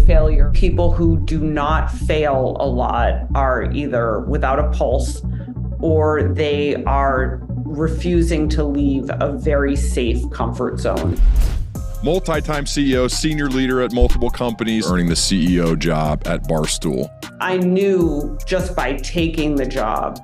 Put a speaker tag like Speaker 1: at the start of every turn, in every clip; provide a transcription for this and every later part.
Speaker 1: failure. People who do not fail a lot are either without a pulse or they are refusing to leave a very safe comfort zone.
Speaker 2: Multi-time CEO, senior leader at multiple companies, earning the CEO job at Barstool.
Speaker 1: I knew just by taking the job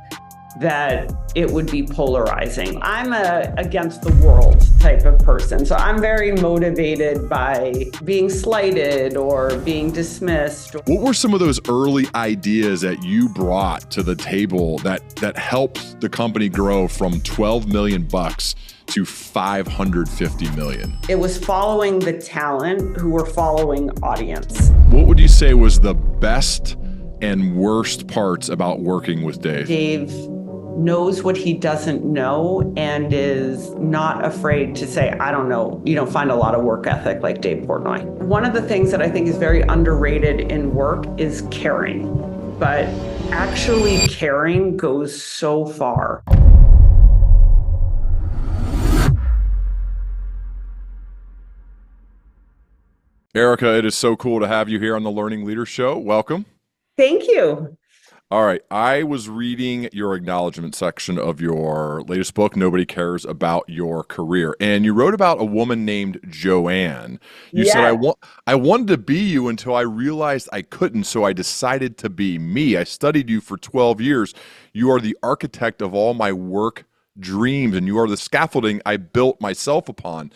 Speaker 1: that it would be polarizing. I'm a against the world type of person. So I'm very motivated by being slighted or being dismissed.
Speaker 2: What were some of those early ideas that you brought to the table that helped the company grow from 12 million bucks to 550 million?
Speaker 1: It was following the talent who were following audience.
Speaker 2: What would you say was the best and worst parts about working with Dave?
Speaker 1: Dave knows what he doesn't know and is not afraid to say, I don't know. You don't find a lot of work ethic like Dave Portnoy. One of the things that I think is very underrated in work is caring, but actually caring goes so far.
Speaker 2: Erika, it is so cool to have you here on the Learning Leader Show. Welcome.
Speaker 1: Thank you.
Speaker 2: All right. I was reading your acknowledgement section of your latest book, Nobody Cares About Your Career. And you wrote about a woman named Joanne. You said, I wanted to be you until I realized I couldn't, so I decided to be me. I studied you for 12 years. You are the architect of all my work dreams, and you are the scaffolding I built myself upon.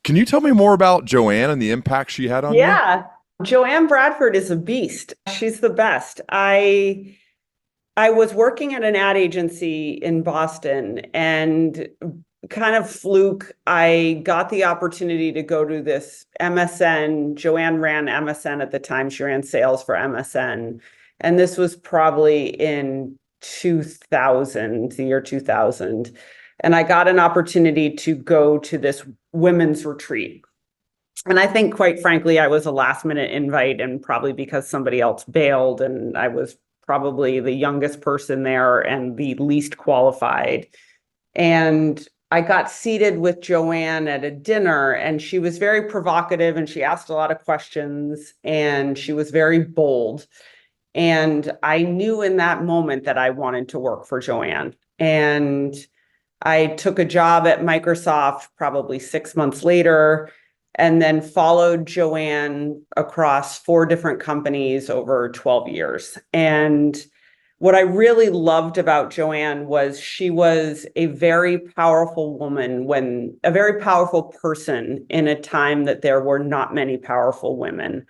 Speaker 2: Can you tell me more about Joanne and the impact she had on you?
Speaker 1: Yeah. Joanne Bradford is a beast. She's the best. I was working at an ad agency in Boston and kind of fluke, I got the opportunity to go to this MSN. Joanne ran MSN at the time. She ran sales for MSN. And this was probably in 2000, the year 2000. And I got an opportunity to go to this women's retreat. And I think, quite frankly, I was a last minute invite, and probably because somebody else bailed, and I was probably the youngest person there and the least qualified. And I got seated with Joanne at a dinner, and she was very provocative and she asked a lot of questions and she was very bold. And I knew in that moment that I wanted to work for Joanne. And I took a job at Microsoft probably 6 months later, and then followed Joanne across 4 different companies over 12 years. And what I really loved about Joanne was she was a very powerful woman, a very powerful person in a time that there were not many powerful women.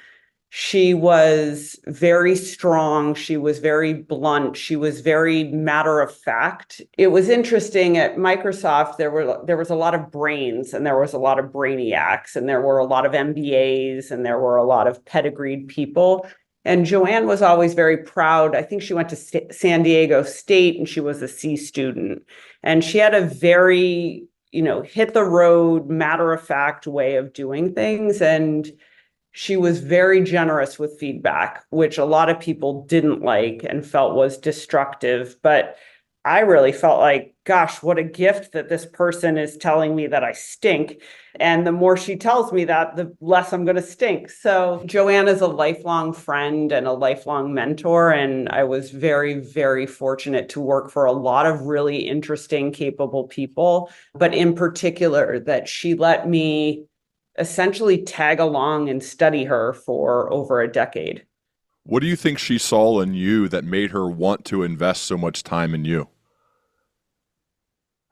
Speaker 1: She was very strong. She was very blunt. She was very matter of fact. It was interesting at Microsoft, there was a lot of brains and there was a lot of brainiacs and there were a lot of MBAs and there were a lot of pedigreed people. And Joanne was always very proud. I think she went to San Diego State and she was a C student. And she had a very, hit the road, matter of fact way of doing things. And she was very generous with feedback, which a lot of people didn't like and felt was destructive. But I really felt like, gosh, what a gift that this person is telling me that I stink. And the more she tells me that, the less I'm going to stink. So Joanne is a lifelong friend and a lifelong mentor. And I was very, very fortunate to work for a lot of really interesting, capable people. But in particular, that she let me essentially tag along and study her for over a decade.
Speaker 2: What do you think she saw in you that made her want to invest so much time in you?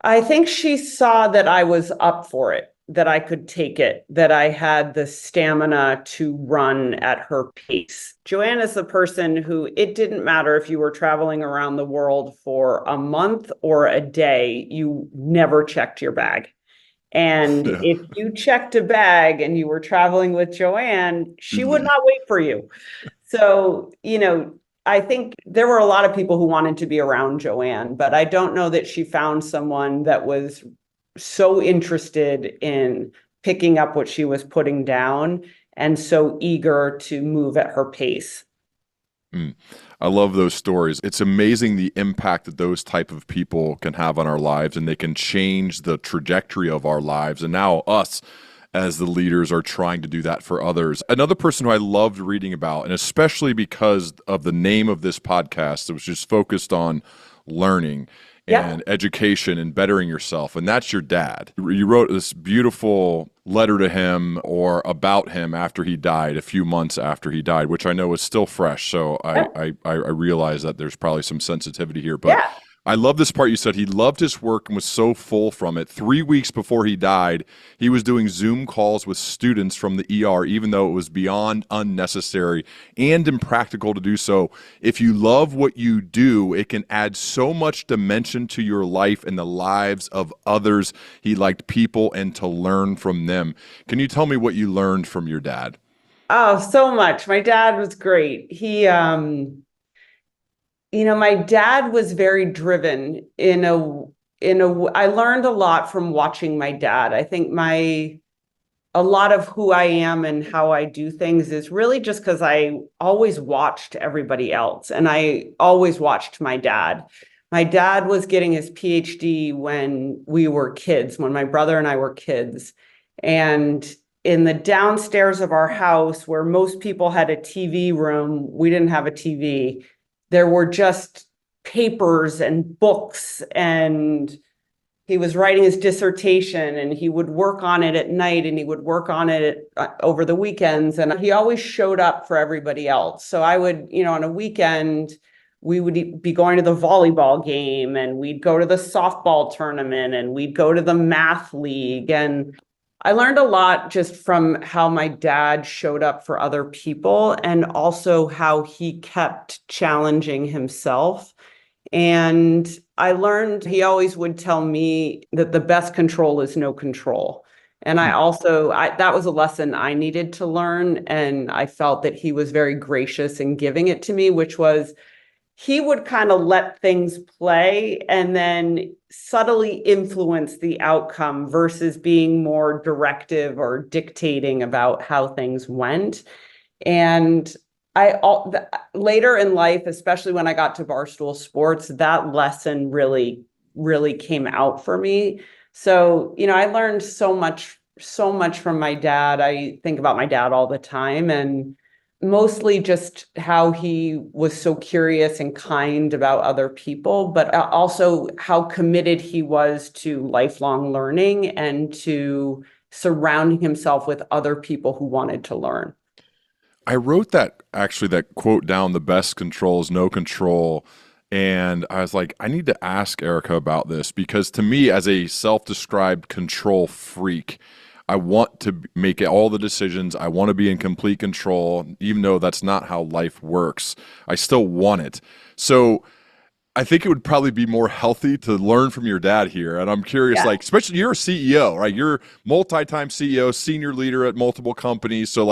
Speaker 1: I think she saw that I was up for it, that I could take it, that I had the stamina to run at her pace. Joanne is the person who, it didn't matter if you were traveling around the world for a month or a day, you never checked your bag. And if you checked a bag and you were traveling with Joanne, she would not wait for you. So, I think there were a lot of people who wanted to be around Joanne, but I don't know that she found someone that was so interested in picking up what she was putting down and so eager to move at her pace.
Speaker 2: I love those stories. It's amazing the impact that those type of people can have on our lives, and they can change the trajectory of our lives. And now us as the leaders are trying to do that for others. Another person who I loved reading about, and especially because of the name of this podcast, it was just focused on learning
Speaker 1: Yeah.
Speaker 2: and education and bettering yourself. And that's your dad. You wrote this beautiful letter to him or about him after he died, a few months after he died, which I know is still fresh. So I realize that there's probably some sensitivity here, but
Speaker 1: Yeah.
Speaker 2: I love this part. You said he loved his work and was so full from it. 3 weeks before he died, he was doing Zoom calls with students from the ER, even though it was beyond unnecessary and impractical to do so. If you love what you do, it can add so much dimension to your life and the lives of others. He liked people and to learn from them. Can you tell me what you learned from your dad?
Speaker 1: Oh, so much. My dad was great. My dad was very driven I learned a lot from watching my dad. I think a lot of who I am and how I do things is really just because I always watched everybody else and I always watched my dad. My dad was getting his PhD when we were kids, when my brother and I were kids. And in the downstairs of our house, where most people had a TV room, we didn't have a TV. There were just papers and books, and he was writing his dissertation and he would work on it at night and he would work on it over the weekends. And he always showed up for everybody else. So I would, on a weekend, we would be going to the volleyball game and we'd go to the softball tournament and we'd go to the math league. And I learned a lot just from how my dad showed up for other people and also how he kept challenging himself. And I learned he always would tell me that the best control is no control. And that was a lesson I needed to learn. And I felt that he was very gracious in giving it to me, which was he would kind of let things play and then subtly influence the outcome versus being more directive or dictating about how things went. And later in life, especially when I got to Barstool Sports, that lesson really, really came out for me. So, I learned so much from my dad. I think about my dad all the time, and mostly just how he was so curious and kind about other people, but also how committed he was to lifelong learning and to surrounding himself with other people who wanted to learn.
Speaker 2: I wrote that quote down, the best control is no control. And I was like, I need to ask Erika about this because to me, as a self-described control freak, I want to make all the decisions. I want to be in complete control, even though that's not how life works. I still want it. So I think it would probably be more healthy to learn from your dad here. And I'm curious,
Speaker 1: Yeah.
Speaker 2: especially you're a CEO, right? You're multi-time CEO, senior leader at multiple companies. So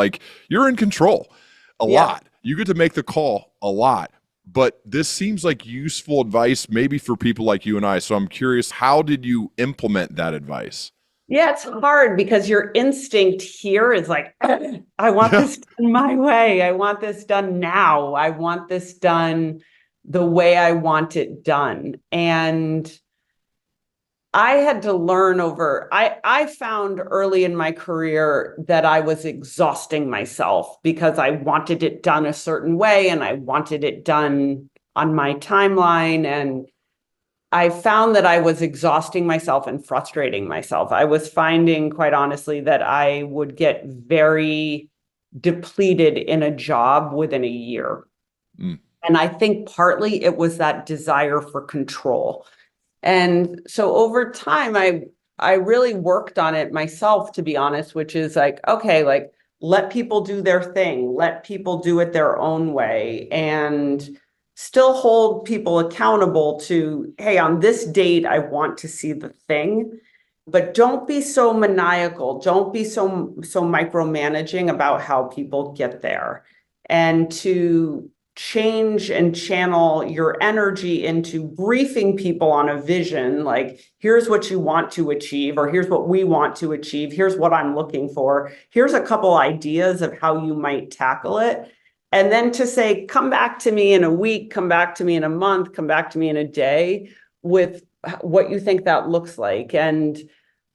Speaker 2: you're in control a
Speaker 1: Yeah.
Speaker 2: lot. You get to make the call a lot. But this seems like useful advice maybe for people like you and I. So I'm curious, how did you implement that advice?
Speaker 1: Yeah, it's hard because your instinct here is like, I want
Speaker 2: Yeah.
Speaker 1: this done my way. I want this done now. I want this done the way I want it done. And I had to learn I found early in my career that I was exhausting myself because I wanted it done a certain way and I wanted it done on my timeline. And I found that I was exhausting myself and frustrating myself. I was finding, quite honestly, that I would get very depleted in a job within a year.
Speaker 2: Mm.
Speaker 1: And I think partly it was that desire for control. And so over time, I really worked on it myself, to be honest, which is like, okay, like let people do their thing, let people do it their own way, and still hold people accountable to, hey, on this date, I want to see the thing. But don't be so maniacal. Don't be so micromanaging about how people get there. And to change and channel your energy into briefing people on a vision, like here's what you want to achieve, or here's what we want to achieve, here's what I'm looking for, here's a couple ideas of how you might tackle it. And then to say, come back to me in a week, come back to me in a month, come back to me in a day with what you think that looks like. And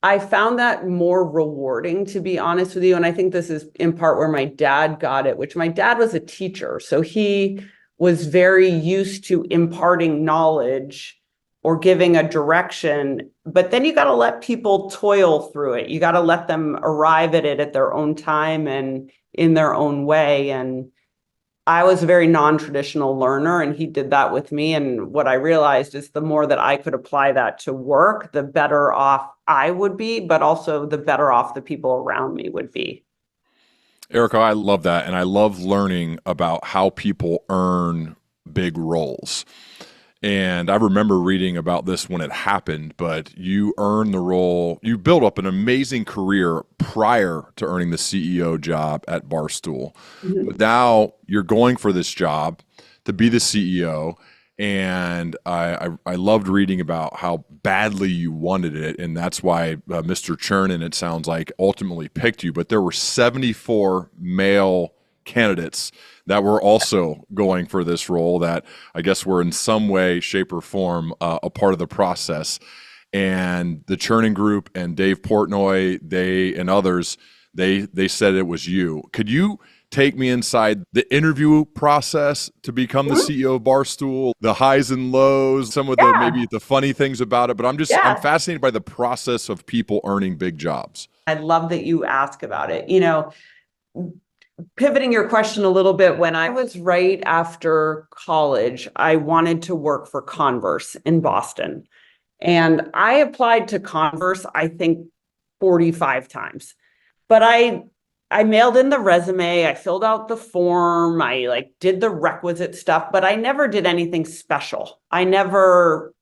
Speaker 1: I found that more rewarding, to be honest with you. And I think this is in part where my dad got it, which my dad was a teacher. So he was very used to imparting knowledge or giving a direction. But then you got to let people toil through it. You got to let them arrive at it at their own time and in their own way. And I was a very non-traditional learner, and he did that with me. And what I realized is the more that I could apply that to work, the better off I would be, but also the better off the people around me would be.
Speaker 2: Erika, I love that. And I love learning about how people earn big roles. And I remember reading about this when it happened, but you earned the role. You built up an amazing career prior to earning the CEO job at Barstool.
Speaker 1: Mhm.
Speaker 2: But now you're going for this job to be the CEO. And I loved reading about how badly you wanted it. And that's why Mr. Chernin, it sounds like, ultimately picked you. But there were 74 male candidates that were also going for this role that I guess were in some way, shape, or form a part of the process. And the Chernin Group and Dave Portnoy, they and others, they said it was you. Could you take me inside the interview process to become the CEO of Barstool, the highs and lows, some of the
Speaker 1: Yeah,
Speaker 2: maybe the funny things about it? But I'm
Speaker 1: yeah.
Speaker 2: fascinated by the process of people earning big jobs.
Speaker 1: I love that you ask about it. Pivoting your question a little bit, when I was right after college, I wanted to work for Converse in Boston. And I applied to Converse, I think 45 times. But I mailed in the resume, I filled out the form, I like did the requisite stuff, but I never did anything special. I never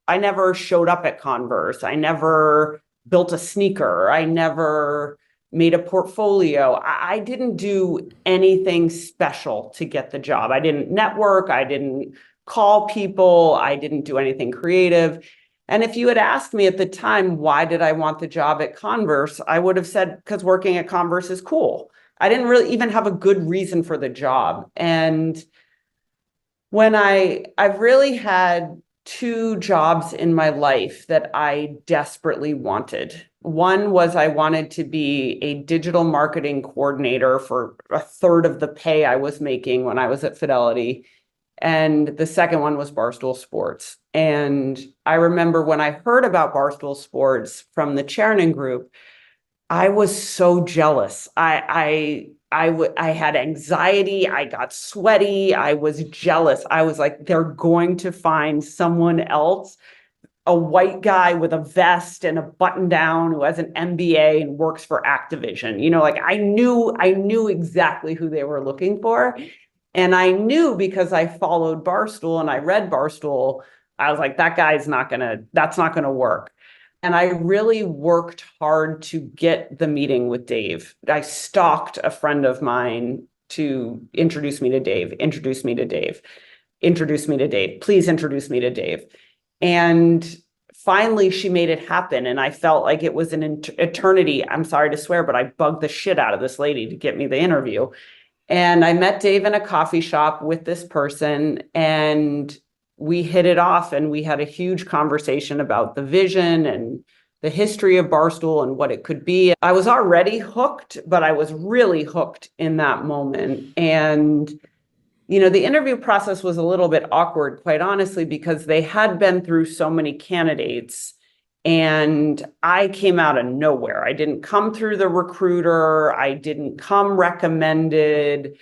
Speaker 1: showed up at Converse. I never built a sneaker. I never made a portfolio. I didn't do anything special to get the job. I didn't network, I didn't call people, I didn't do anything creative. And if you had asked me at the time, why did I want the job at Converse? I would have said, because working at Converse is cool. I didn't really even have a good reason for the job. And when I've really had two jobs in my life that I desperately wanted. One was I wanted to be a digital marketing coordinator for a third of the pay I was making when I was at Fidelity. And the second one was Barstool Sports. And I remember when I heard about Barstool Sports from the Chernin Group, I was so jealous. I had anxiety. I got sweaty. I was jealous. I was like, they're going to find someone else, a white guy with a vest and a button down who has an MBA and works for Activision. Like I knew exactly who they were looking for. And I knew because I followed Barstool and I read Barstool, I was like, that's not gonna work. And I really worked hard to get the meeting with Dave. I stalked a friend of mine to introduce me to Dave, introduce me to Dave, introduce me to Dave, please introduce me to Dave. And finally, she made it happen. And I felt like it was an eternity. I'm sorry to swear, but I bugged the shit out of this lady to get me the interview. And I met Dave in a coffee shop with this person, and we hit it off, and we had a huge conversation about the vision and the history of Barstool and what it could be. I was already hooked, but I was really hooked in that moment. And, the interview process was a little bit awkward, quite honestly, because they had been through so many candidates. And I came out of nowhere. I didn't come through the recruiter. I didn't come recommended.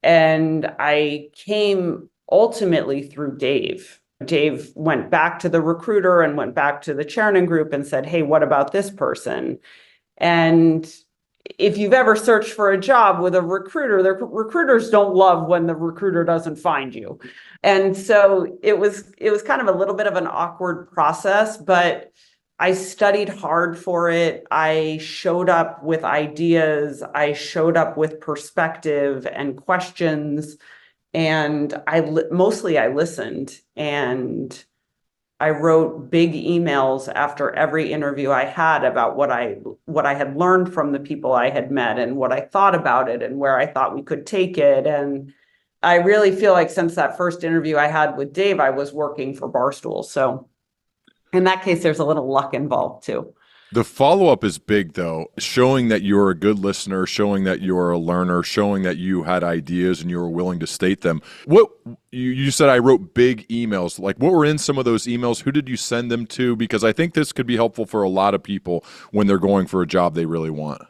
Speaker 1: And I came ultimately through Dave. Dave went back to the recruiter and went back to the Chernin Group and said, hey, what about this person? And if you've ever searched for a job with a recruiter, the recruiters don't love when the recruiter doesn't find you. And so it was kind of a little bit of an awkward process, but I studied hard for it. I showed up with ideas. I showed up with perspective and questions. And mostly I listened, and I wrote big emails after every interview I had about what I had learned from the people I had met and what I thought about it and where I thought we could take it. And I really feel like since that first interview I had with Dave, I was working for Barstool. So in that case, there's a little luck involved too.
Speaker 2: The follow-up is big though, showing that you're a good listener, showing that you're a learner, showing that you had ideas and you were willing to state them. What you said I wrote big emails. Like what were in some of those emails? Who did you send them to? Because I think this could be helpful for a lot of people when they're going for a job they really want.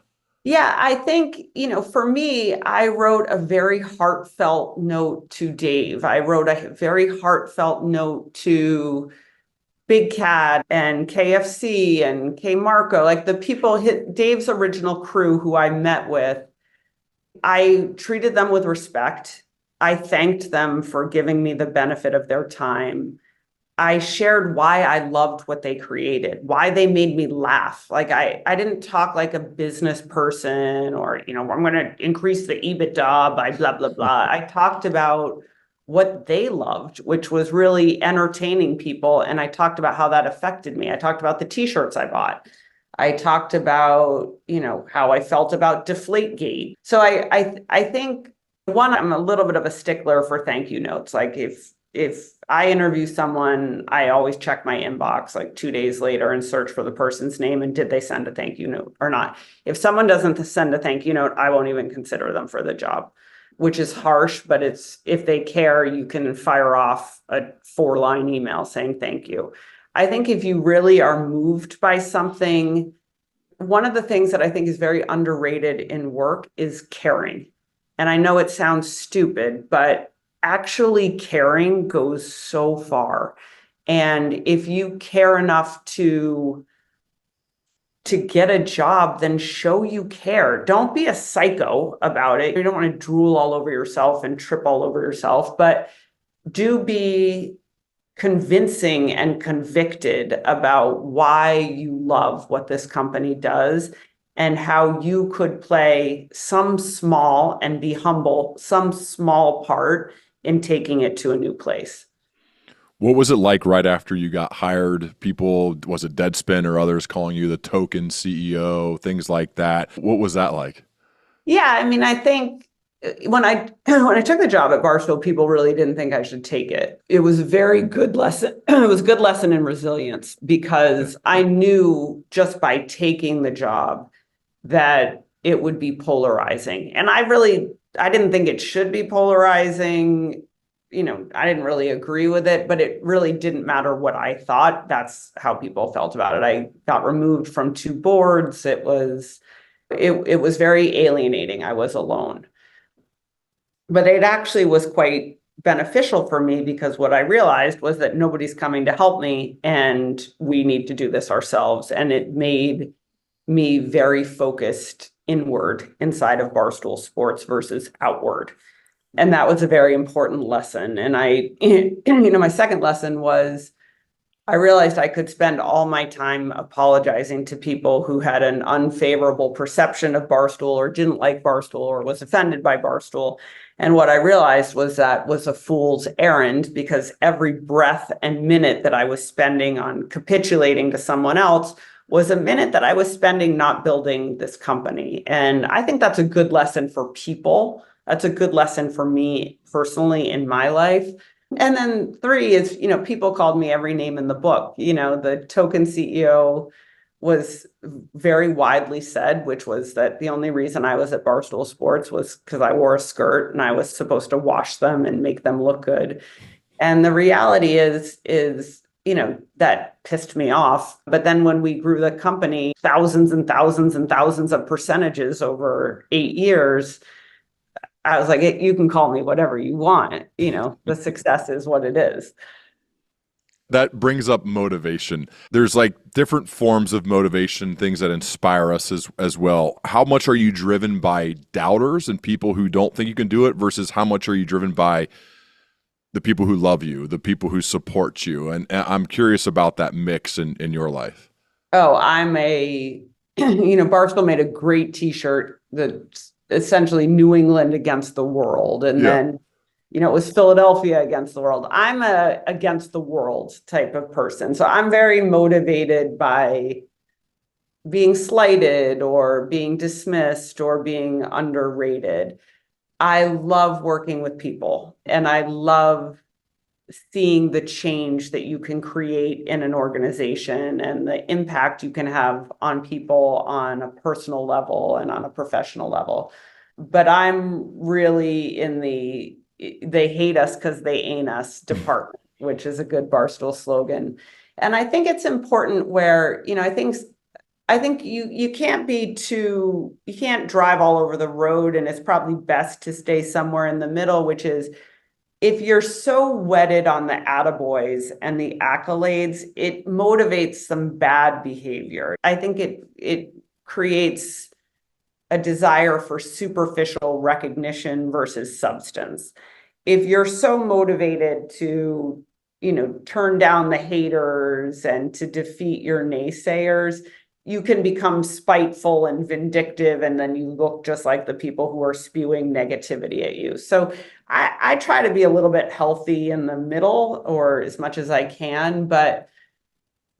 Speaker 1: Yeah, I think, for me, I wrote a very heartfelt note to Dave. I wrote a very heartfelt note to Big Cat and KFC and K Marco, like the people hit Dave's original crew who I met with. I treated them with respect. I thanked them for giving me the benefit of their time. I shared why I loved what they created, why they made me laugh. Like I didn't talk like a business person or, I'm going to increase the EBITDA by blah, blah, blah. I talked about what they loved, which was really entertaining people. And I talked about how that affected me. I talked about the t-shirts I bought. I talked about, how I felt about Deflategate. So I think one, I'm a little bit of a stickler for thank you notes. Like if I interview someone, I always check my inbox like 2 days later and search for the person's name and did they send a thank you note or not. If someone doesn't send a thank you note, I won't even consider them for the job, which is harsh, but it's if they care, you can fire off a 4-line email saying thank you. I think if you really are moved by something, one of the things that I think is very underrated in work is caring. And I know it sounds stupid, but actually caring goes so far. And if you care enough to get a job, then show you care. Don't be a psycho about it. You don't want to drool all over yourself and trip all over yourself, but do be convincing and convicted about why you love what this company does and how you could play some small and be humble, some small part in taking it to a new place.
Speaker 2: What was it like right after you got hired? People, was it Deadspin or others calling you the token CEO, things like that? What was that like?
Speaker 1: Yeah, I mean, I think when I when I took the job at Barstool, people really didn't think I should take it. It was a very good lesson. It was a good lesson in resilience because I knew just by taking the job that it would be polarizing. And I didn't think it should be polarizing. I didn't really agree with it, but it really didn't matter what I thought. That's how people felt about it. I got removed from 2 boards. It was very alienating. I was alone. But it actually was quite beneficial for me because what I realized was that nobody's coming to help me and we need to do this ourselves. And it made me very focused inward inside of Barstool Sports versus outward. And that was a very important lesson. And my second lesson was I realized I could spend all my time apologizing to people who had an unfavorable perception of Barstool or didn't like Barstool or was offended by Barstool. And what I realized was that was a fool's errand because every breath and minute that I was spending on capitulating to someone else was a minute that I was spending not building this company. And I think that's a good lesson for people. That's a good lesson for me personally in my life. And then 3 is, people called me every name in the book. The token CEO was very widely said, which was that the only reason I was at Barstool Sports was because I wore a skirt and I was supposed to wash them and make them look good. And the reality is, that pissed me off. But then when we grew the company thousands and thousands and thousands of percentages over 8 years, I was like, you can call me whatever you want. The success is what it is.
Speaker 2: That brings up motivation. There's like different forms of motivation, things that inspire us as well. How much are you driven by doubters and people who don't think you can do it versus how much are you driven by the people who love you, the people who support you? And I'm curious about that mix in your life.
Speaker 1: Oh, Barstool made a great t-shirt that's essentially New England against the world. And
Speaker 2: Yeah.
Speaker 1: then, it was Philadelphia against the world. I'm a against the world type of person. So I'm very motivated by being slighted or being dismissed or being underrated. I love working with people and I love seeing the change that you can create in an organization and the impact you can have on people on a personal level and on a professional level. But I'm really in the they hate us because they ain't us department, which is a good Barstool slogan. And I think it's important where, I think you can't you can't drive all over the road, and it's probably best to stay somewhere in the middle, which is if you're so wedded on the attaboys and the accolades, it motivates some bad behavior. I think it creates a desire for superficial recognition versus substance. If you're so motivated to, turn down the haters and to defeat your naysayers, you can become spiteful and vindictive, and then you look just like the people who are spewing negativity at you. So I try to be a little bit healthy in the middle, or as much as I can, but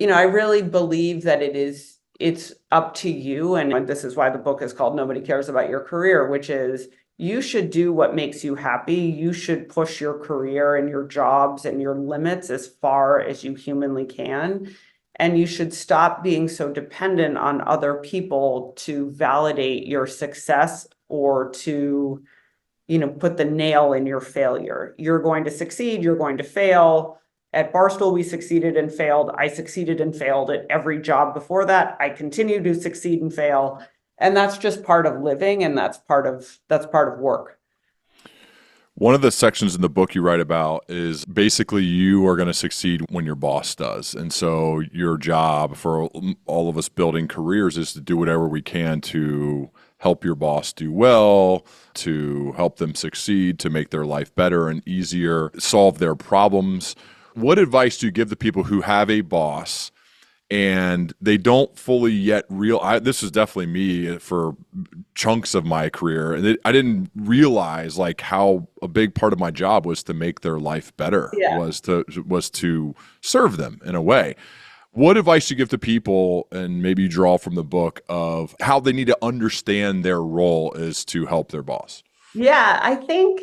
Speaker 1: I really believe that it's up to you. And this is why the book is called Nobody Cares About Your Career, which is you should do what makes you happy. You should push your career and your jobs and your limits as far as you humanly can. And you should stop being so dependent on other people to validate your success or to, put the nail in your failure. You're going to succeed, you're going to fail. At Barstool, we succeeded and failed. I succeeded and failed at every job before that. I continue to succeed and fail. And that's just part of living, and that's part of work.
Speaker 2: One of the sections in the book you write about is basically you are going to succeed when your boss does. And so your job for all of us building careers is to do whatever we can to help your boss do well, to help them succeed, to make their life better and easier, solve their problems. What advice do you give the people who have a boss and they don't fully yet this is definitely me for chunks of my career, and I didn't realize like how a big part of my job was to make their life better, was to serve them in a way. What advice do you give to people, and maybe you draw from the book, of how they need to understand their role is to help their boss?
Speaker 1: Yeah, I think,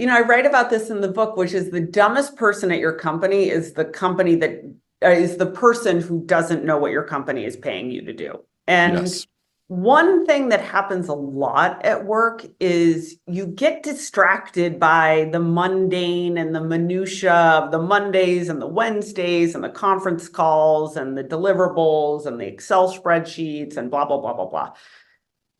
Speaker 1: I write about this in the book, which is the dumbest person at your company is the company that is the person who doesn't know what your company is paying you to do. And
Speaker 2: yes.
Speaker 1: One thing that happens a lot at work is you get distracted by the mundane and the minutia of the Mondays and the Wednesdays and the conference calls and the deliverables and the Excel spreadsheets and blah, blah, blah, blah, blah,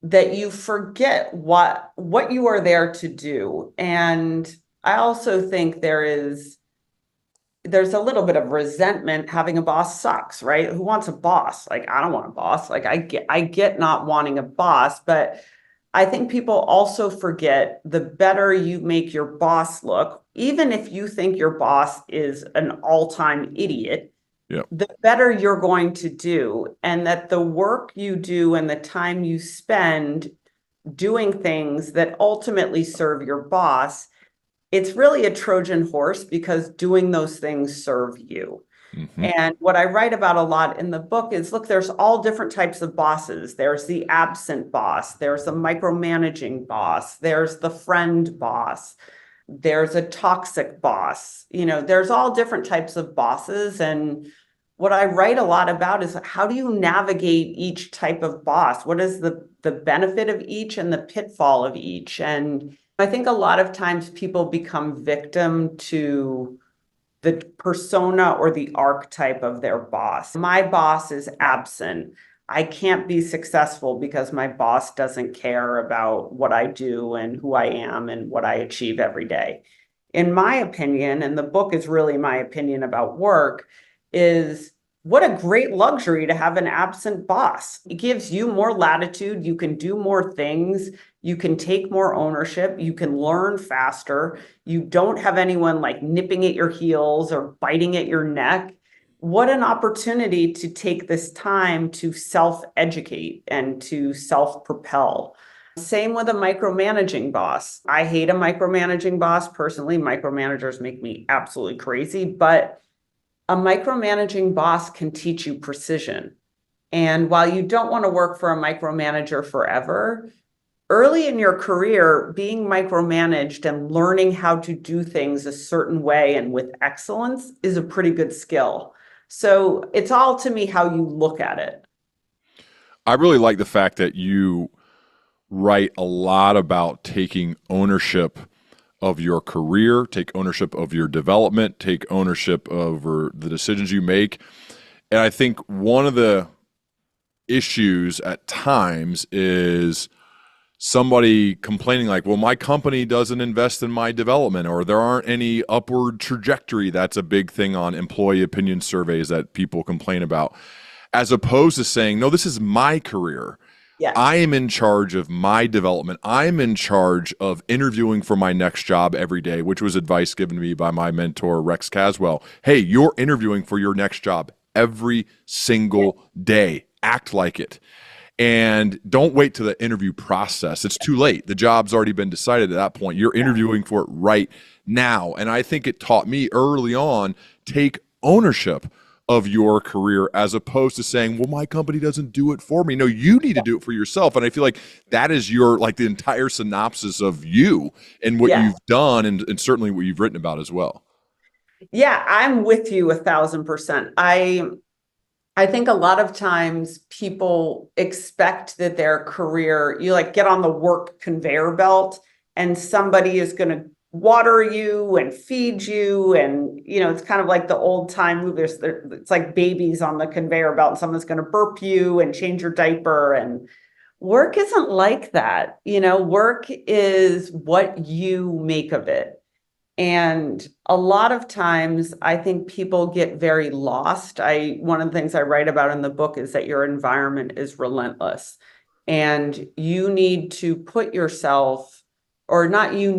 Speaker 1: that you forget what you are there to do. And I also think there's a little bit of resentment. Having a boss sucks, right? Who wants a boss? Like, I don't want a boss. Like, I get not wanting a boss, but I think people also forget the better you make your boss look, even if you think your boss is an all-time idiot, the better you're going to do. And that the work you do and the time you spend doing things that ultimately serve your boss, it's really a Trojan horse, because doing those things serve you. Mm-hmm. And what I write about a lot in the book is, look, there's all different types of bosses. There's the absent boss. There's a micromanaging boss. There's the friend boss. There's a toxic boss. There's all different types of bosses. And what I write a lot about is, how do you navigate each type of boss? What is the benefit of each and the pitfall of each? And I think a lot of times people become victim to the persona or the archetype of their boss. My boss is absent. I can't be successful because my boss doesn't care about what I do and who I am and what I achieve every day. In my opinion, and the book is really my opinion about work, is what a great luxury to have an absent boss. It gives you more latitude. You can do more things. You can take more ownership. You can learn faster. You don't have anyone like nipping at your heels or biting at your neck. What an opportunity to take this time to self-educate and to self-propel. Same with a micromanaging boss. I hate a micromanaging boss personally. Micromanagers make me absolutely crazy, but a micromanaging boss can teach you precision. And while you don't want to work for a micromanager forever, early in your career, being micromanaged and learning how to do things a certain way and with excellence is a pretty good skill. So it's all to me how you look at it.
Speaker 2: I really like the fact that you write a lot about taking ownership of your career, take ownership of your development, take ownership over the decisions you make. And I think one of the issues at times is somebody complaining like, well, my company doesn't invest in my development, or there aren't any upward trajectory. That's a big thing on employee opinion surveys that people complain about, as opposed to saying, no, this is my career.
Speaker 1: Yes.
Speaker 2: I am in charge of my development. I'm in charge of interviewing for my next job every day, which was advice given to me by my mentor, Rex Caswell. Hey, you're interviewing for your next job every single day. Act like it. And don't wait to the interview process. It's too late. The job's already been decided at that point. You're interviewing for it right now. And I think it taught me early on, take ownership of your career as opposed to saying, well, my company doesn't do it for me. No, you need to do it for yourself. And I feel like that is your, like the entire synopsis of you and what you've done and certainly what you've written about as well.
Speaker 1: Yeah, I'm with you 1,000%. I think a lot of times people expect that their career, you like get on the work conveyor belt and somebody is going to water you and feed you. And, it's kind of like the old time movies. It's like babies on the conveyor belt and someone's going to burp you and change your diaper. And work isn't like that. Work is what you make of it. And a lot of times I think people get very lost. One of the things I write about in the book is that your environment is relentless and you need to put yourself, or not you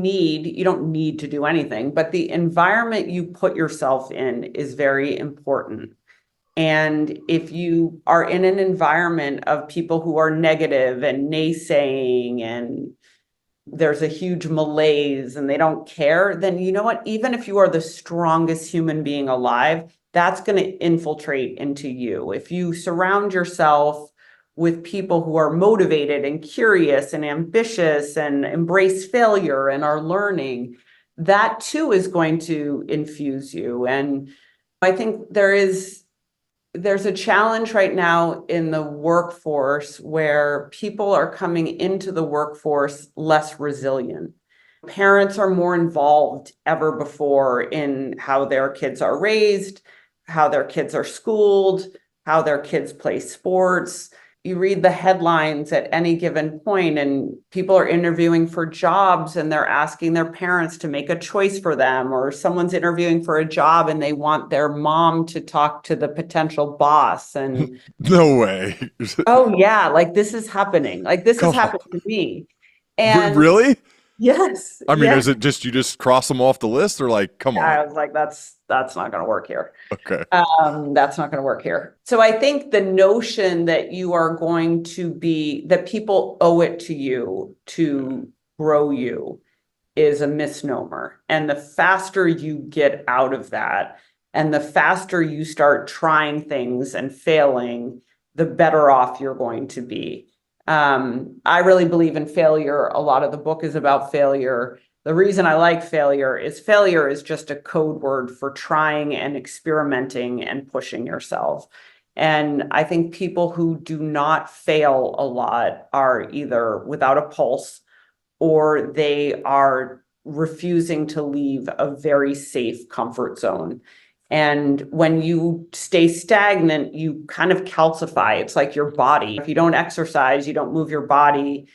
Speaker 1: don't need to do anything, but the environment you put yourself in is very important. And if you are in an environment of people who are negative and naysaying and there's a huge malaise and they don't care, then you know what? Even if you are the strongest human being alive, that's going to infiltrate into you. If you surround yourself with people who are motivated and curious and ambitious and embrace failure and are learning, that too is going to infuse you. And I think there's a challenge right now in the workforce where people are coming into the workforce less resilient. Parents are more involved ever before in how their kids are raised, how their kids are schooled, how their kids play sports. You read the headlines at any given point and people are interviewing for jobs and they're asking their parents to make a choice for them, or someone's interviewing for a job and they want their mom to talk to the potential boss. And
Speaker 2: No way.
Speaker 1: oh yeah, like this is happening. Like this has
Speaker 2: Come
Speaker 1: happened
Speaker 2: on.
Speaker 1: to me. And
Speaker 2: Really?
Speaker 1: yes,
Speaker 2: I mean,
Speaker 1: yes.
Speaker 2: is it just you just cross them off the list or like, come on?
Speaker 1: I was like, that's not going to work here.
Speaker 2: Okay.
Speaker 1: That's not going to work here. So I think the notion that that people owe it to you to grow you is a misnomer. And the faster you get out of that, and the faster you start trying things and failing, the better off you're going to be. I really believe in failure. A lot of the book is about failure. The reason I like failure is just a code word for trying and experimenting and pushing yourself. And I think people who do not fail a lot are either without a pulse or they are refusing to leave a very safe comfort zone. And when you stay stagnant, you kind of calcify. It's like your body. If you don't exercise, you don't move your body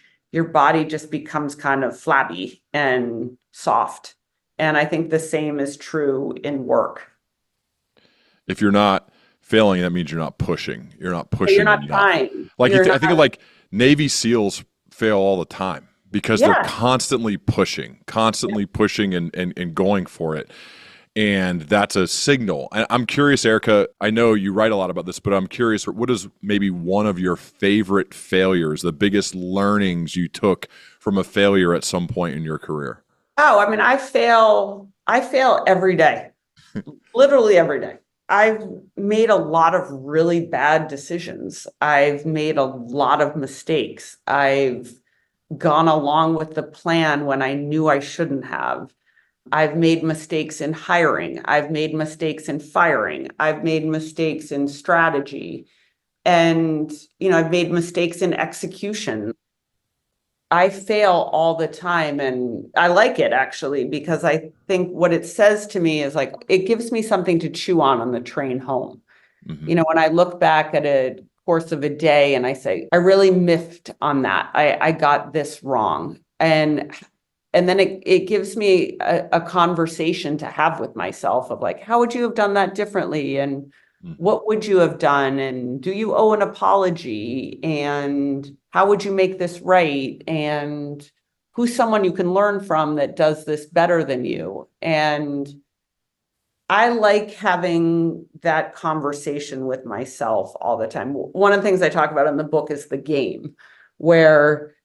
Speaker 1: just becomes kind of flabby and soft. And I think the same is true in work.
Speaker 2: If you're not failing, that means you're not pushing. You're not pushing
Speaker 1: You're not
Speaker 2: enough.
Speaker 1: trying.
Speaker 2: Like I think of like Navy SEALs fail all the time because they're constantly pushing and going for it. And that's a signal. I'm curious, Erika, I know you write a lot about this, but I'm curious, what is maybe one of your favorite failures, the biggest learnings you took from a failure at some point in your career?
Speaker 1: Oh, I mean, I fail every day, literally every day. I've made a lot of really bad decisions. I've made a lot of mistakes. I've gone along with the plan when I knew I shouldn't have. I've made mistakes in hiring. I've made mistakes in firing. I've made mistakes in strategy. And, I've made mistakes in execution. I fail all the time, and I like it actually, because I think what it says to me is like, it gives me something to chew on the train home.
Speaker 2: Mm-hmm.
Speaker 1: When I look back at a course of a day and I say, I really miffed on that. I got this wrong. And then it gives me a conversation to have with myself of like, how would you have done that differently? And
Speaker 2: Mm-hmm.
Speaker 1: what would you have done? And do you owe an apology? And how would you make this right? And who's someone you can learn from that does this better than you? And I like having that conversation with myself all the time. One of the things I talk about in the book is the game, where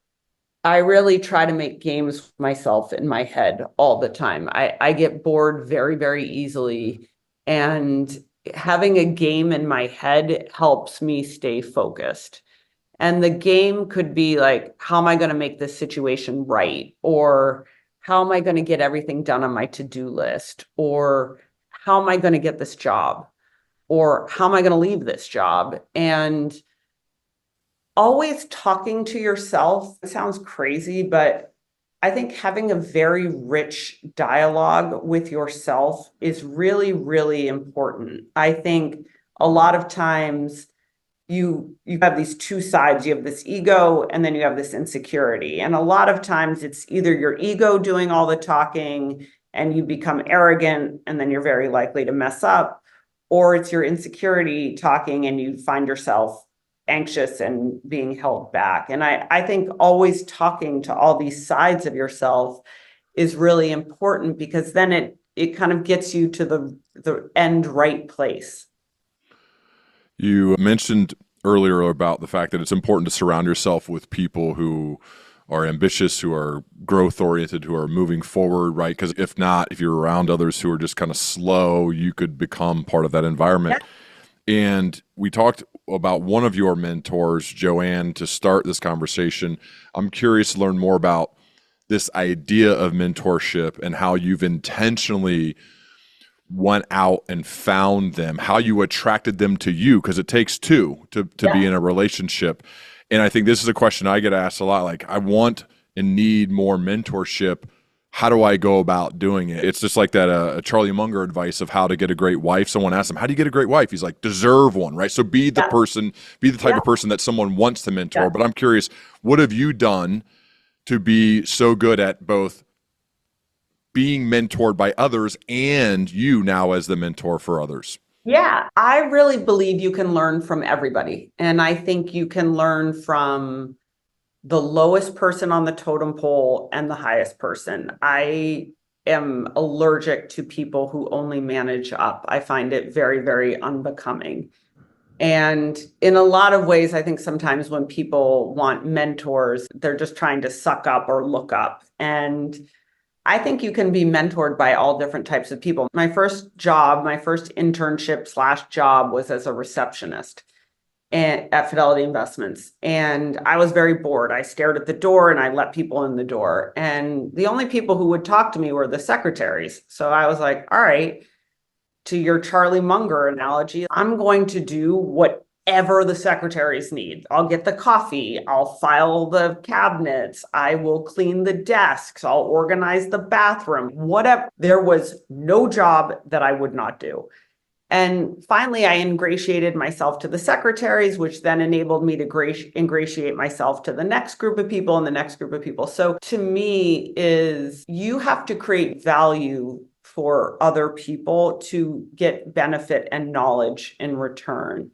Speaker 1: I really try to make games with myself in my head all the time. I get bored very, very easily. And having a game in my head helps me stay focused. And the game could be like, how am I going to make this situation right? Or how am I going to get everything done on my to-do list? Or how am I going to get this job? Or how am I going to leave this job? And always talking to yourself, it sounds crazy, but I think having a very rich dialogue with yourself is really, really important. I think a lot of times you have these two sides. You have this ego and then you have this insecurity. And a lot of times it's either your ego doing all the talking and you become arrogant and then you're very likely to mess up, or it's your insecurity talking and you find yourself anxious and being held back. And I think always talking to all these sides of yourself is really important, because then it kind of gets you to the end right place.
Speaker 2: You mentioned earlier about the fact that it's important to surround yourself with people who are ambitious, who are growth oriented, who are moving forward, right? Because if not, if you're around others who are just kind of slow, you could become part of that environment. And we talked about one of your mentors, Joanne, to start this conversation. I'm curious to learn more about this idea of mentorship and how you've intentionally went out and found them, how you attracted them to you, because it takes two to be in a relationship. And I think this is a question I get asked a lot. Like, I want and need more mentorship. How do I go about doing it? It's just like that Charlie Munger advice of how to get a great wife. Someone asked him, how do you get a great wife? He's like, deserve one, right? So be the person, be the type of person that someone wants to mentor. But I'm curious, what have you done to be so good at both being mentored by others and you now as the mentor for others?
Speaker 1: Yeah, I really believe you can learn from everybody. And I think you can learn from the lowest person on the totem pole and the highest person. I am allergic to people who only manage up. I find it very, very unbecoming. And in a lot of ways, I think sometimes when people want mentors, they're just trying to suck up or look up. And I think you can be mentored by all different types of people. My first job, my first internship slash job was as a receptionist at Fidelity Investments. And I was very bored. I stared at the door and I let people in the door. And the only people who would talk to me were the secretaries. So I was like, all right, to your Charlie Munger analogy, I'm going to do whatever the secretaries need. I'll get the coffee, I'll file the cabinets, I will clean the desks, I'll organize the bathroom, whatever. There was no job that I would not do. And finally, I ingratiated myself to the secretaries, which then enabled me to ingratiate myself to the next group of people and the next group of people. So to me is you have to create value for other people to get benefit and knowledge in return.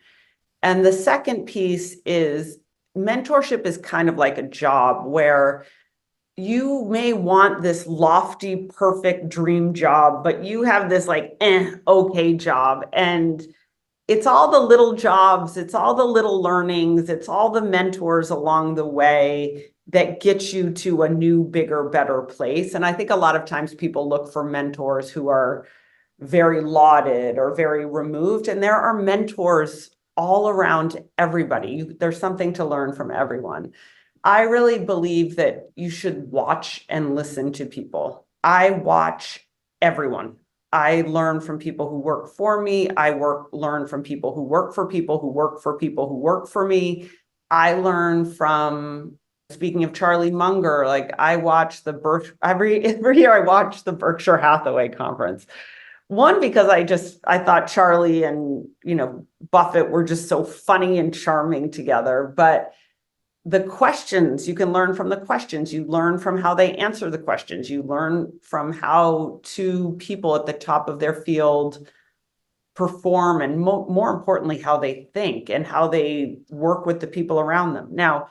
Speaker 1: And the second piece is mentorship is kind of like a job where you may want this lofty, perfect dream job, but you have this like, okay job. And it's all the little jobs, it's all the little learnings, it's all the mentors along the way that get you to a new, bigger, better place. And I think a lot of times people look for mentors who are very lauded or very removed, and there are mentors all around everybody. There's something to learn from everyone. I really believe that you should watch and listen to people. I watch everyone. I learn from people who work for me. Learn from people who work for people who work for people who work for me. I learn from, speaking of Charlie Munger, like I watch every year I watch the Berkshire Hathaway conference. One, because I thought Charlie and, Buffett were just so funny and charming together. But the questions, you can learn from the questions, you learn from how they answer the questions, you learn from how two people at the top of their field perform, and more importantly, how they think and how they work with the people around them. Now,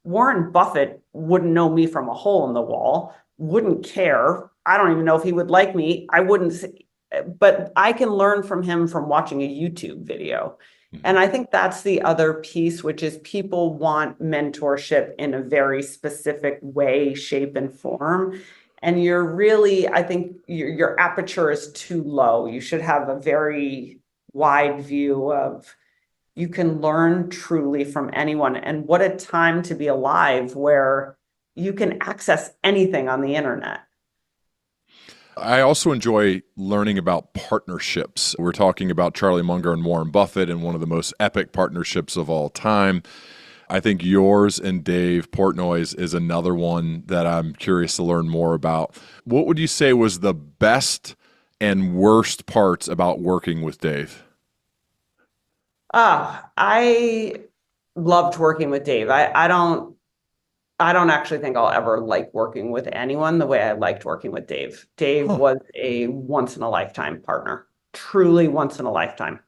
Speaker 1: Warren Buffett wouldn't know me from a hole in the wall, wouldn't care. I don't even know if he would like me. I wouldn't say, but I can learn from him from watching a YouTube video. And I think that's the other piece, which is people want mentorship in a very specific way, shape, and form. And I think your aperture is too low. You should have a very wide view of, you can learn truly from anyone. And what a time to be alive where you can access anything on the internet.
Speaker 2: I also enjoy learning about partnerships. We're talking about Charlie Munger and Warren Buffett and one of the most epic partnerships of all time. I think yours and Dave Portnoy's is another one that I'm curious to learn more about. What would you say was the best and worst parts about working with Dave?
Speaker 1: I loved working with Dave. I don't actually think I'll ever like working with anyone the way I liked working with Dave. Dave was a once in a lifetime partner, truly once in a lifetime.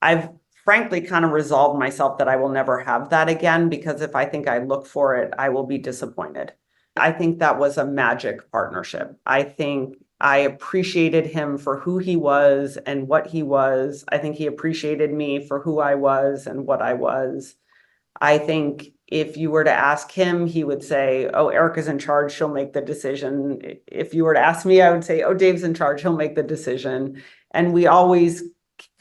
Speaker 1: I've frankly kind of resolved myself that I will never have that again, because if I think I look for it, I will be disappointed. I think that was a magic partnership. I think I appreciated him for who he was and what he was. I think he appreciated me for who I was and what I was. I think if you were to ask him, he would say, "Oh, Erika's in charge. She'll make the decision." If you were to ask me, I would say, "Oh, Dave's in charge. He'll make the decision." And we always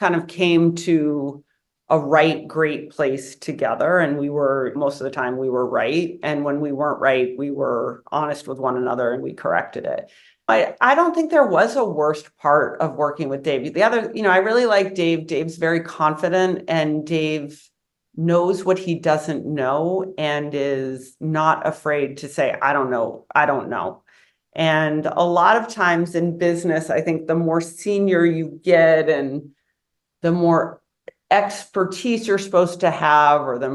Speaker 1: kind of came to a great place together. And most of the time we were right. And when we weren't right, we were honest with one another and we corrected it. I don't think there was a worst part of working with Dave. The other, I really like Dave. Dave's very confident, and Dave knows what he doesn't know and is not afraid to say, "I don't know. I don't know." And a lot of times in business, I think the more senior you get and the more expertise you're supposed to have, or the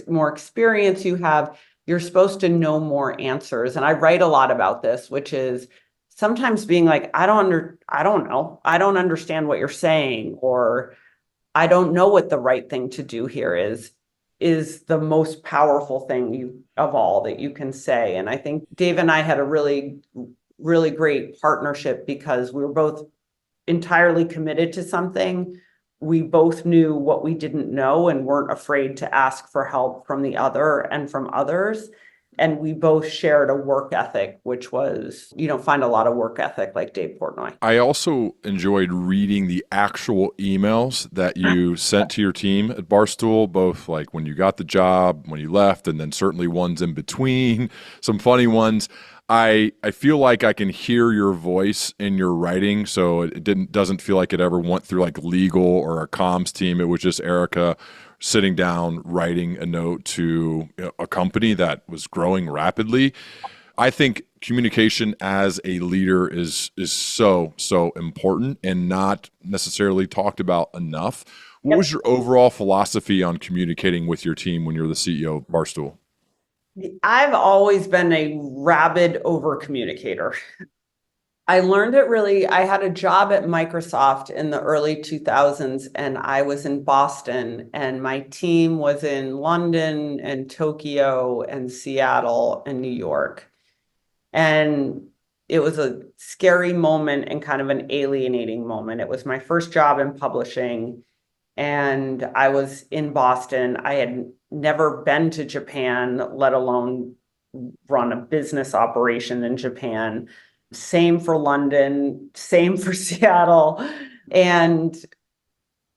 Speaker 1: more experience you have, you're supposed to know more answers. And I write a lot about this, which is sometimes being like, I don't know. I don't understand what you're saying, or I don't know what the right thing to do here is the most powerful thing of all that you can say. And I think Dave and I had a really, really great partnership because we were both entirely committed to something. We both knew what we didn't know and weren't afraid to ask for help from the other and from others. And we both shared a work ethic, which was, you don't find a lot of work ethic like Dave Portnoy.
Speaker 2: I also enjoyed reading the actual emails that you sent to your team at Barstool, both like when you got the job, when you left, and then certainly ones in between, some funny ones. I feel like I can hear your voice in your writing, so it doesn't feel like it ever went through like legal or a comms team. It was just Erika sitting down, writing a note to a company that was growing rapidly. I think communication as a leader is so important and not necessarily talked about enough. What was your overall philosophy on communicating with your team when you're the CEO of Barstool?
Speaker 1: I've always been a rabid over communicator. I learned it I had a job at Microsoft in the early 2000s, and I was in Boston, and my team was in London and Tokyo and Seattle and New York. And it was a scary moment and kind of an alienating moment. It was my first job in publishing, and I was in Boston. I had never been to Japan, let alone run a business operation in Japan. Same for London, same for Seattle. And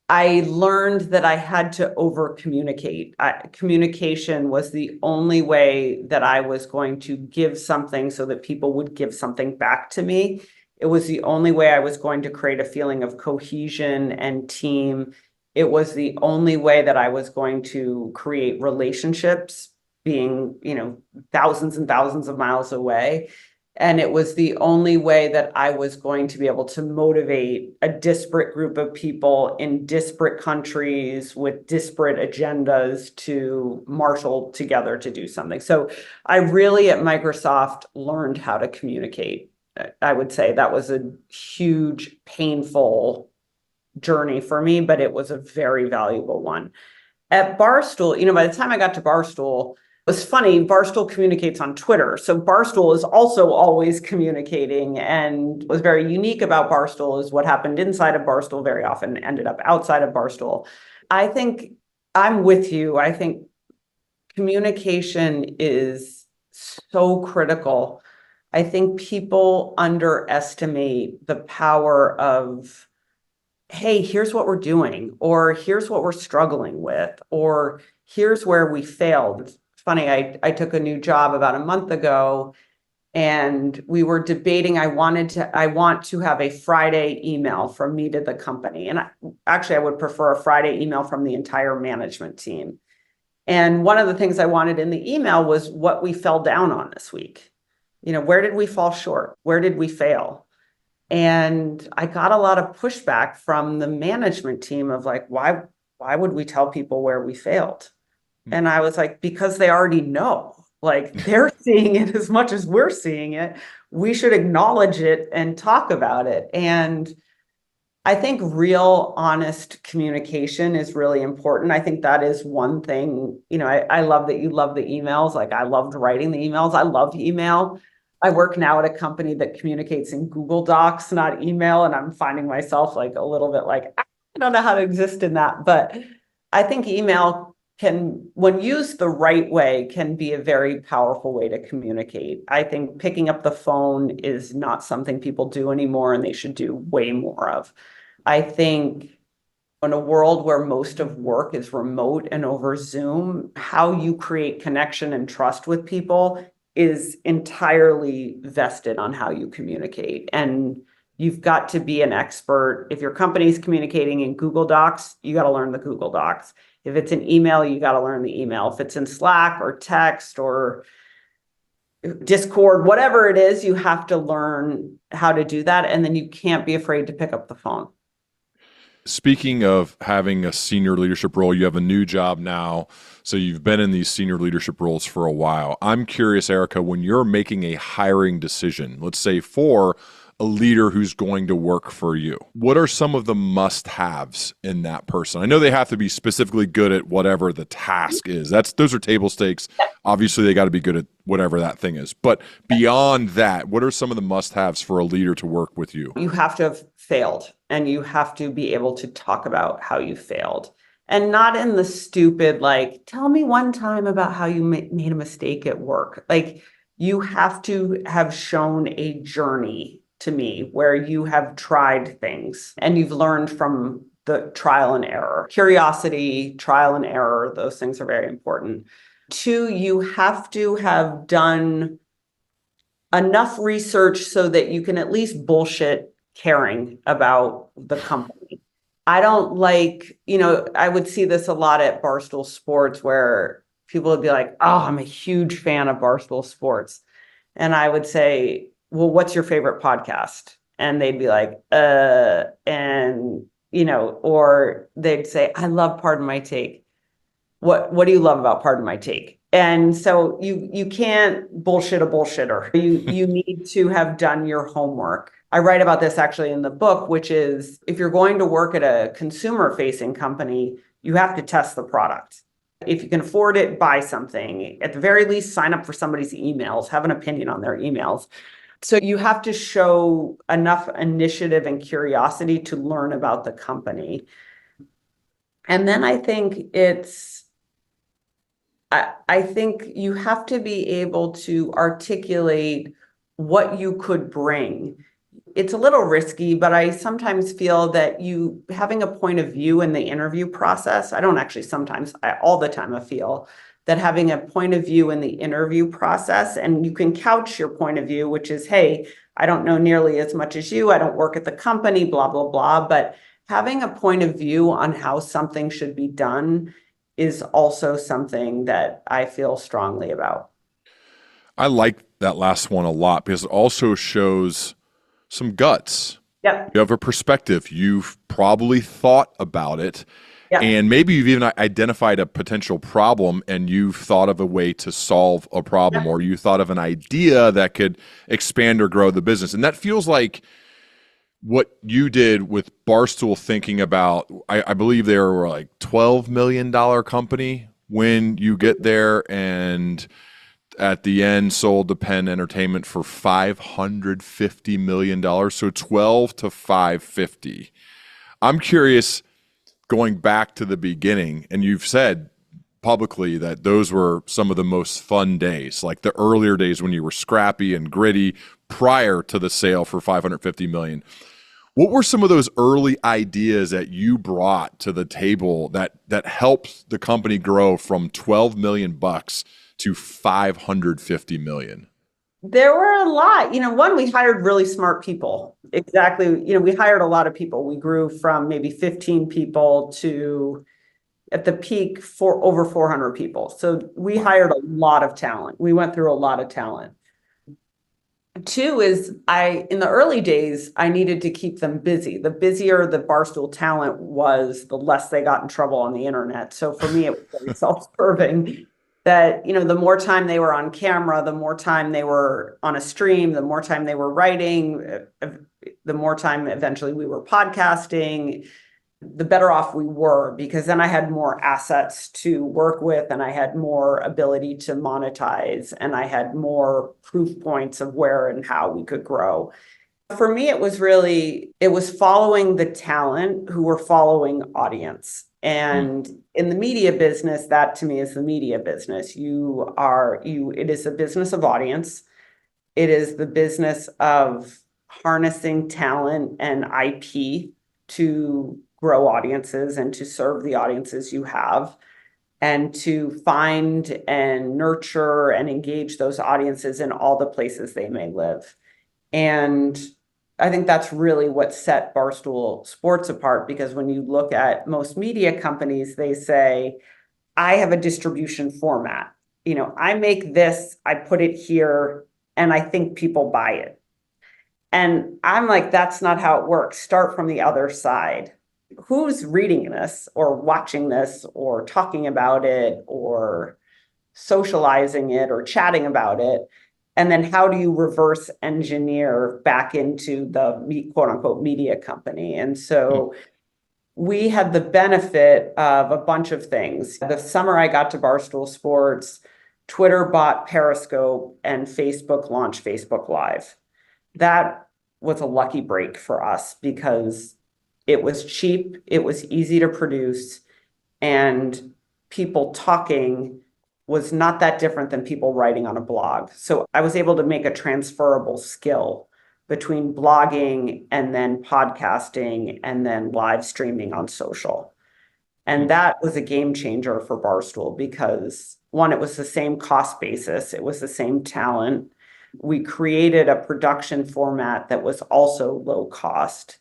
Speaker 1: I learned that I had to over communicate. Communication was the only way that I was going to give something so that people would give something back to me. It was the only way I was going to create a feeling of cohesion and team. It was the only way that I was going to create relationships, being, thousands and thousands of miles away. And it was the only way that I was going to be able to motivate a disparate group of people in disparate countries with disparate agendas to marshal together to do something. So I really at Microsoft learned how to communicate. I would say that was a huge, painful journey for me, but it was a very valuable one. At Barstool, by the time I got to Barstool, it was funny, Barstool communicates on Twitter. So Barstool is also always communicating, and what's very unique about Barstool is what happened inside of Barstool very often ended up outside of Barstool. I think I'm with you. I think communication is so critical. I think people underestimate the power of, hey, here's what we're doing, or here's what we're struggling with, or here's where we failed. It's funny, I took a new job about a month ago, and we were debating, I want to have a Friday email from me to the company. And I would prefer a Friday email from the entire management team. And one of the things I wanted in the email was what we fell down on this week. Where did we fall short? Where did we fail? And I got a lot of pushback from the management team of like, why would we tell people where we failed? And I was like, because they already know, like they're seeing it as much as we're seeing it. We should acknowledge it and talk about it. And I think real honest communication is really important. I think that is one thing, I love that you love the emails. Like I loved writing the emails. I love email. I work now at a company that communicates in Google Docs, not email. And I'm finding myself like a little bit like, I don't know how to exist in that. But I think email can, when used the right way, can be a very powerful way to communicate. I think picking up the phone is not something people do anymore, and they should do way more of. I think in a world where most of work is remote and over Zoom, how you create connection and trust with people is entirely vested on how you communicate. And you've got to be an expert. If your company's communicating in Google Docs, you got to learn the Google Docs. If it's an email, you got to learn the email. If it's in Slack or text or Discord, whatever it is, you have to learn how to do that. And then you can't be afraid to pick up the phone.
Speaker 2: Speaking of having a senior leadership role, you have a new job now. So you've been in these senior leadership roles for a while. I'm curious, Erika, when you're making a hiring decision, let's say for a leader who's going to work for you, what are some of the must-haves in that person? I know they have to be specifically good at whatever the task is. Those are table stakes. Obviously, they got to be good at whatever that thing is. But beyond that, what are some of the must-haves for a leader to work with you?
Speaker 1: You have to have failed, and you have to be able to talk about how you failed. And not in the stupid, like, tell me one time about how you made a mistake at work. Like, you have to have shown a journey to me where you have tried things and you've learned from the trial and error. Curiosity, trial and error, those things are very important. Two, you have to have done enough research so that you can at least bullshit caring about the company. I don't like, I would see this a lot at Barstool Sports where people would be like, oh, I'm a huge fan of Barstool Sports. And I would say, well, what's your favorite podcast? And they'd be like, or they'd say, I love Pardon My Take. What do you love about Pardon My Take? And so you can't bullshit a bullshitter. You need to have done your homework. I write about this actually in the book, which is if you're going to work at a consumer-facing company, you have to test the product. If you can afford it, buy something. At the very least, sign up for somebody's emails, have an opinion on their emails. So you have to show enough initiative and curiosity to learn about the company. And then I think I think you have to be able to articulate what you could bring. it's a little risky, but I sometimes feel that you having a point of view in the interview process, I don't actually sometimes, all the time I feel that having a point of view in the interview process, and you can couch your point of view, which is, hey, I don't know nearly as much as you, I don't work at the company, blah, blah, blah. But having a point of view on how something should be done is also something that I feel strongly about.
Speaker 2: I like that last one a lot because it also shows some guts.
Speaker 1: Yep.
Speaker 2: You have a perspective. You've probably thought about it.
Speaker 1: Yep.
Speaker 2: And maybe you've even identified a potential problem and you've thought of a way to solve a problem,
Speaker 1: Yep.
Speaker 2: or you thought of an idea that could expand or grow the business. And that feels like what you did with Barstool, thinking about, I believe they were like $12 million company when you get there, and at the end sold to Penn Entertainment for $550 million. So 12 to 550. I'm curious, going back to the beginning, and you've said publicly that those were some of the most fun days, like the earlier days when you were scrappy and gritty prior to the sale for 550 million. What were some of those early ideas that you brought to the table that helped the company grow from 12 million bucks to 550 million?
Speaker 1: There were a lot. One, we hired really smart people. Exactly. We hired a lot of people. We grew from maybe 15 people to, at the peak, for over 400 people. So we
Speaker 2: Wow.
Speaker 1: hired a lot of talent. We went through a lot of talent. Two is in the early days, I needed to keep them busy. The busier the Barstool talent was, the less they got in trouble on the internet. So for me, it was very self-serving that, the more time they were on camera, the more time they were on a stream, the more time they were writing, the more time eventually we were podcasting, the better off we were, because then I had more assets to work with and I had more ability to monetize and I had more proof points of where and how we could grow. For me, it was following the talent who were following audience.
Speaker 2: Mm.
Speaker 1: And in the media business, that to me is the media business. It is a business of audience. It is the business of harnessing talent and IP to grow audiences and to serve the audiences you have, and to find and nurture and engage those audiences in all the places they may live. And I think that's really what set Barstool Sports apart, because when you look at most media companies, they say, I have a distribution format. I make this, I put it here, and I think people buy it. And I'm like, that's not how it works. Start from the other side. Who's reading this or watching this or talking about it or socializing it or chatting about it? And then how do you reverse engineer back into the quote unquote media company? And so we had the benefit of a bunch of things. The summer I got to Barstool Sports, Twitter bought Periscope and Facebook launched Facebook Live. That was a lucky break for us because it was cheap, it was easy to produce, and people talking was not that different than people writing on a blog. So I was able to make a transferable skill between blogging and then podcasting and then live streaming on social. And that was a game changer for Barstool because, one, it was the same cost basis, it was the same talent. We created a production format that was also low cost.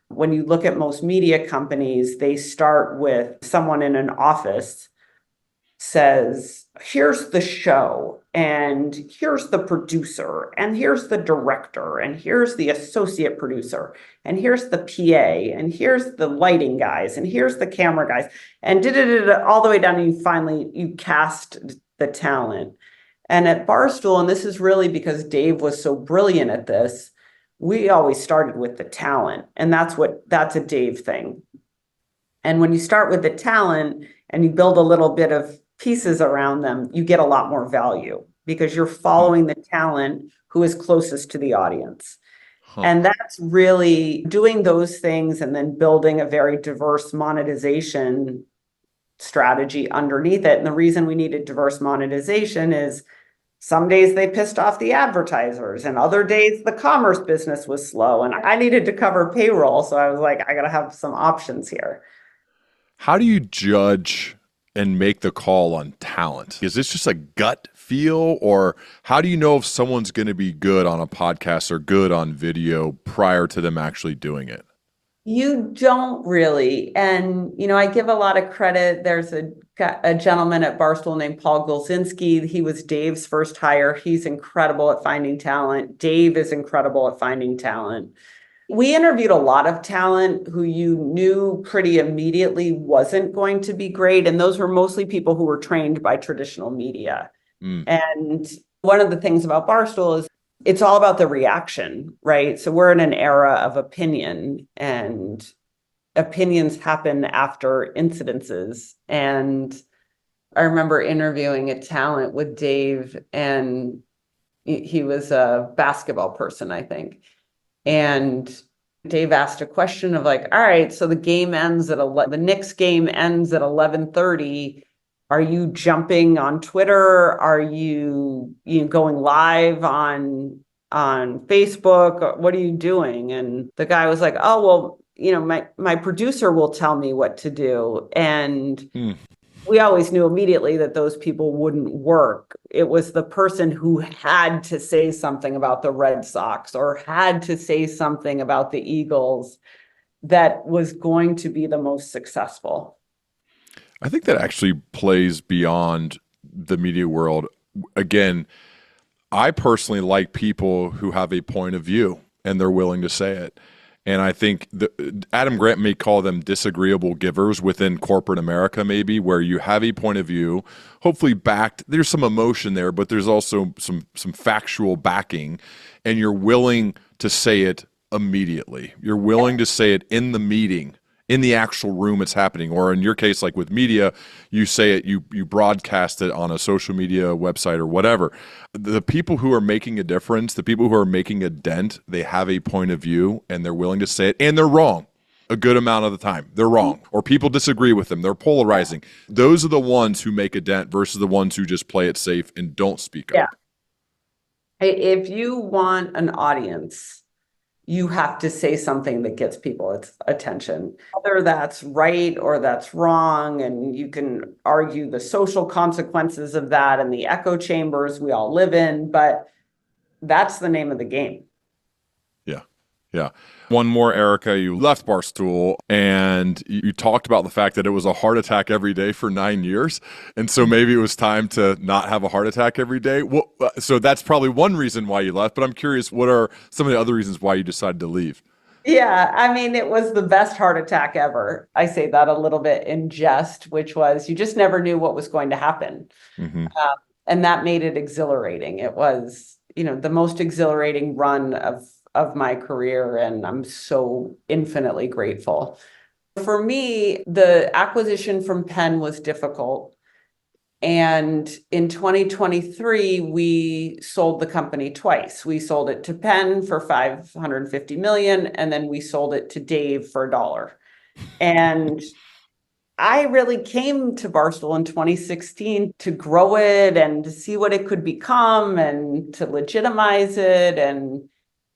Speaker 1: When you look at most media companies, they start with someone in an office says, here's the show, and here's the producer, and here's the director, and here's the associate producer, and here's the PA, and here's the lighting guys, and here's the camera guys, and all the way down, and you cast the talent. And at Barstool, and this is really because Dave was so brilliant at this, we always started with the talent, and that's a Dave thing. And when you start with the talent and you build a little bit of pieces around them, you get a lot more value because you're following the talent who is closest to the audience.
Speaker 2: Huh.
Speaker 1: And that's really doing those things and then building a very diverse monetization strategy underneath it. And the reason we needed diverse monetization is Some days they pissed off the advertisers, and other days the commerce business was slow. And I needed to cover payroll. So I was like, I got to have some options here.
Speaker 2: How do you judge and make the call on talent? Is this just a gut feel, or how do you know if someone's going to be good on a podcast or good on video prior to them actually doing it?
Speaker 1: You don't really. And, I give a lot of credit. There's a gentleman at Barstool named Paul Golzinski. He was Dave's first hire. He's incredible at finding talent. Dave is incredible at finding talent. We interviewed a lot of talent who you knew pretty immediately wasn't going to be great. And those were mostly people who were trained by traditional media.
Speaker 2: Mm.
Speaker 1: And one of the things about Barstool is it's all about the reaction, right? So we're in an era of opinion, and opinions happen after incidences. And I remember interviewing a talent with Dave, and he was a basketball person, I think. And Dave asked a question of like, all right, so the game ends at the Knicks game ends at 11:30. Are you jumping on Twitter? Are you going live on Facebook? What are you doing? And the guy was like, oh, well, my producer will tell me what to do. And we always knew immediately that those people wouldn't work. It was the person who had to say something about the Red Sox or had to say something about the Eagles that was going to be the most successful.
Speaker 2: I think that actually plays beyond the media world. Again, I personally like people who have a point of view and they're willing to say it. And I think Adam Grant may call them disagreeable givers within corporate America, maybe, where you have a point of view, hopefully backed. There's some emotion there, but there's also some factual backing, and you're willing to say it immediately. You're willing to say it in the meeting, in the actual room it's happening. Or in your case, like with media, you say it, you broadcast it on a social media website or whatever. The people who are making a difference, the people who are making a dent, they have a point of view and they're willing to say it, and they're wrong a good amount of the time. They're wrong, or people disagree with them. They're polarizing. Those are the ones who make a dent versus the ones who just play it safe and don't speak up.
Speaker 1: If you want an audience, you have to say something that gets people's attention, whether that's right or that's wrong. And you can argue the social consequences of that and the echo chambers we all live in, but that's the name of the game.
Speaker 2: Yeah. Yeah. One more, Erika, you left Barstool and you talked about the fact that it was a heart attack every day for 9 years. And so maybe it was time to not have a heart attack every day. Well, so that's probably one reason why you left, but I'm curious, what are some of the other reasons why you decided to leave?
Speaker 1: Yeah, I mean, it was the best heart attack ever. I say that a little bit in jest, which was you just never knew what was going to happen.
Speaker 2: Mm-hmm.
Speaker 1: And that made it exhilarating. It was, the most exhilarating run of my career, and I'm so infinitely grateful. For me, the acquisition from Penn was difficult. And in 2023, we sold the company twice. We sold it to Penn for $550 million, and then we sold it to Dave for $1. And I really came to Barstool in 2016 to grow it and to see what it could become and to legitimize it. And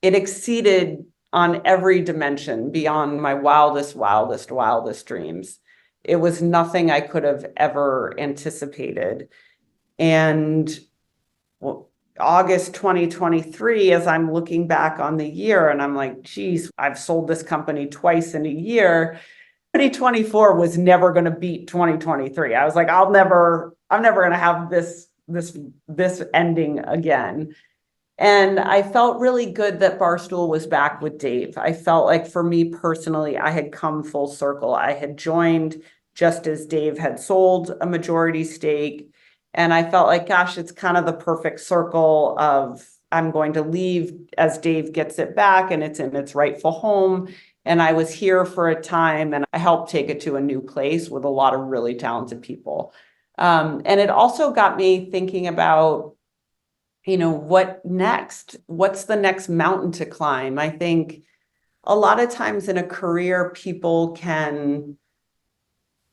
Speaker 1: it exceeded on every dimension beyond my wildest dreams. It was nothing I could have ever anticipated. And August 2023, as I'm looking back on the year, and I'm like, geez, I've sold this company twice in a year. 2024 was never going to beat 2023. I was like, I'm never going to have this ending again. And I felt really good that Barstool was back with Dave. I felt like for me personally, I had come full circle. I had joined just as Dave had sold a majority stake. And I felt like, gosh, it's kind of the perfect circle of I'm going to leave as Dave gets it back and it's in its rightful home. And I was here for a time and I helped take it to a new place with a lot of really talented people. And it also got me thinking about, what next? What's the next mountain to climb? I think a lot of times in a career, people can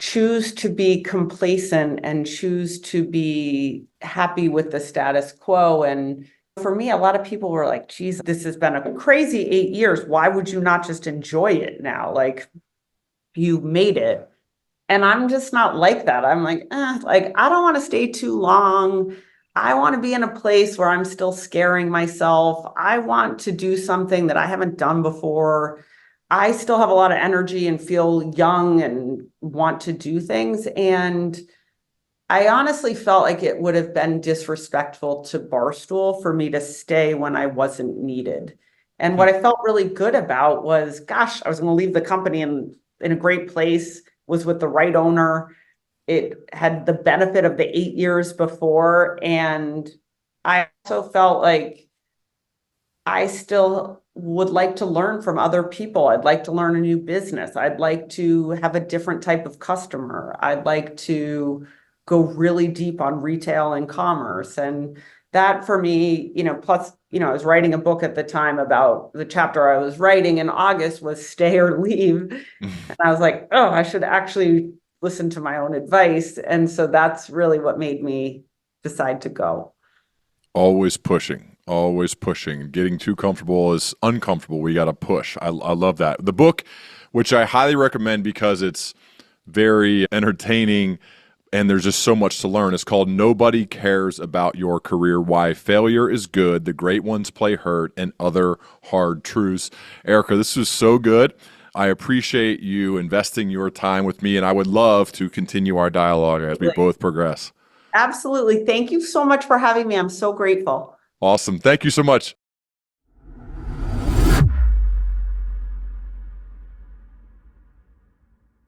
Speaker 1: choose to be complacent and choose to be happy with the status quo. And for me, a lot of people were like, geez, this has been a crazy 8 years. Why would you not just enjoy it now? Like, you made it. And I'm just not like that. I'm like, like, I don't want to stay too long. I want to be in a place where I'm still scaring myself. I want to do something that I haven't done before. I still have a lot of energy and feel young and want to do things. And I honestly felt like it would have been disrespectful to Barstool for me to stay when I wasn't needed. And what I felt really good about was, gosh, I was going to leave the company in a great place, was with the right owner. It had the benefit of the 8 years before. And I also felt like I still would like to learn from other people. I'd like to learn a new business. I'd like to have a different type of customer. I'd like to go really deep on retail and commerce. And that for me, plus, I was writing a book at the time about the chapter I was writing in August was stay or leave. And I was like, oh, I should actually listen to my own advice. And so that's really what made me decide to go.
Speaker 2: Always pushing, always pushing. Getting too comfortable is uncomfortable. We got to push. I love that. The book, which I highly recommend because it's very entertaining and there's just so much to learn, is called Nobody Cares About Your Career, Why Failure is Good, The Great Ones Play Hurt, and Other Hard Truths. Erika, this was so good. I appreciate you investing your time with me, and I would love to continue our dialogue as we both progress.
Speaker 1: Absolutely. Thank you so much for having me. I'm so grateful.
Speaker 2: Awesome. Thank you so much.